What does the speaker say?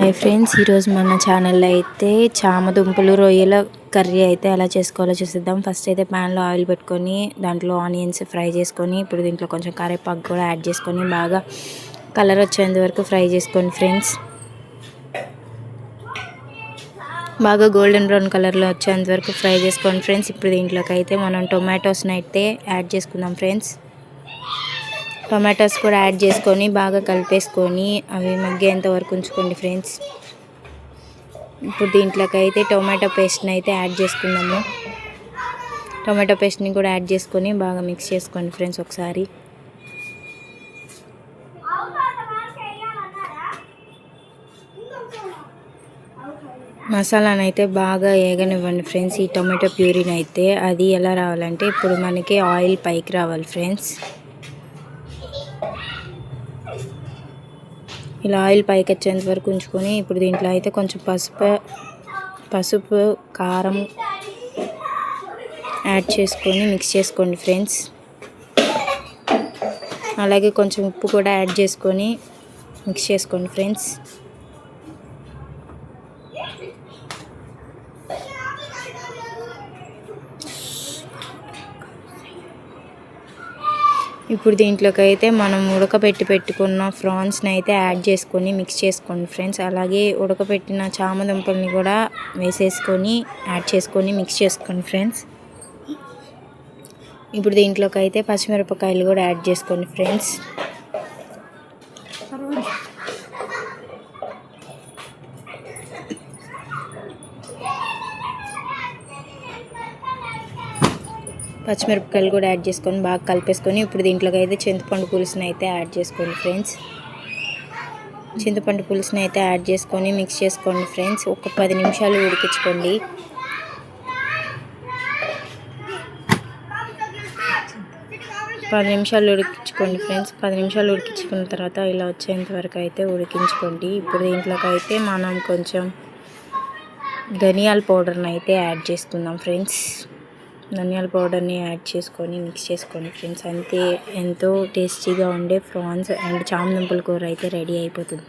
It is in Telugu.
హాయ్ ఫ్రెండ్స్, ఈరోజు మన ఛానల్లో అయితే చామదుంపలు రొయ్యల కర్రీ అయితే ఎలా చేసుకోవాలో చూసిద్దాం. ఫస్ట్ అయితే ప్యాన్లో ఆయిల్ పెట్టుకొని దాంట్లో ఆనియన్స్ ఫ్రై చేసుకొని ఇప్పుడు దీంట్లో కొంచెం కరివేపాకు కూడా యాడ్ చేసుకొని బాగా కలర్ వచ్చేంత వరకు ఫ్రై చేసుకోండి ఫ్రెండ్స్. బాగా గోల్డెన్ బ్రౌన్ కలర్లో వచ్చేంత వరకు ఫ్రై చేసుకోండి ఫ్రెండ్స్. ఇప్పుడు దీంట్లోకి అయితే మనం టొమాటోస్ని అయితే యాడ్ చేసుకుందాం ఫ్రెండ్స్. టొమాటోస్ కూడా యాడ్ చేసుకొని బాగా కలిపేసుకొని అవి మగ్గేంత వరకు ఉంచుకోండి ఫ్రెండ్స్. ఇప్పుడు దీంట్లోకి అయితే టొమాటో పేస్ట్ని అయితే యాడ్ చేసుకుందాము. టొమాటో పేస్ట్ని కూడా యాడ్ చేసుకొని బాగా మిక్స్ చేసుకోండి ఫ్రెండ్స్ ఒకసారి. మసాలాను అయితే బాగా ఏగనివ్వండి ఫ్రెండ్స్. ఈ టొమాటో ప్యూరీని అయితే అది ఎలా రావాలంటే ఇప్పుడు మనకి ఆయిల్ పైకి రావాలి ఫ్రెండ్స్. ఇలా ఆయిల్ పైకి వచ్చేంత వరకు ఉంచుకొని ఇప్పుడు దీంట్లో అయితే కొంచెం పసుపు కారం యాడ్ చేసుకొని మిక్స్ చేసుకోండి ఫ్రెండ్స్. అలాగే కొంచెం ఉప్పు కూడా యాడ్ చేసుకొని మిక్స్ చేసుకోండి ఫ్రెండ్స్. ఇప్పుడు దీంట్లోకి అయితే మనం పెట్టుకున్న ప్రాన్స్ని అయితే యాడ్ చేసుకొని మిక్స్ చేసుకోండి ఫ్రెండ్స్. అలాగే ఉడకపెట్టిన చామదుంపల్ని కూడా వేసేసుకొని యాడ్ చేసుకొని మిక్స్ చేసుకోండి ఫ్రెండ్స్. ఇప్పుడు దీంట్లోకి అయితే పచ్చిమిరపకాయలు కూడా యాడ్ చేసుకోండి ఫ్రెండ్స్. పచ్చిమిరపకాయలు కూడా యాడ్ చేసుకొని బాగా కలిపేసుకొని ఇప్పుడు దీంట్లోకి అయితే చింతపండు పులుసుని అయితే యాడ్ చేసుకోండి ఫ్రెండ్స్. చింతపండు పులుసుని అయితే యాడ్ చేసుకొని మిక్స్ చేసుకోండి ఫ్రెండ్స్. ఒక 10 నిమిషాలు ఉడికించుకోండి. 10 నిమిషాలు ఉడికించుకోండి ఫ్రెండ్స్. 10 నిమిషాలు ఉడికించుకున్న తర్వాత ఇలా వచ్చేంత వరకు అయితే ఉడికించుకోండి. ఇప్పుడు దీంట్లోకి అయితే మనం కొంచెం ధనియాల పౌడర్ని అయితే యాడ్ చేసుకుందాం ఫ్రెండ్స్. ధనియాల పౌడర్ని యాడ్ చేసుకొని మిక్స్ చేసుకోండి ఫ్రెండ్స్. అంతే, ఎంతో టేస్టీగా ఉండే ప్రాన్స్ అండ్ చామదుంపల కూర అయితే రెడీ అయిపోతుంది.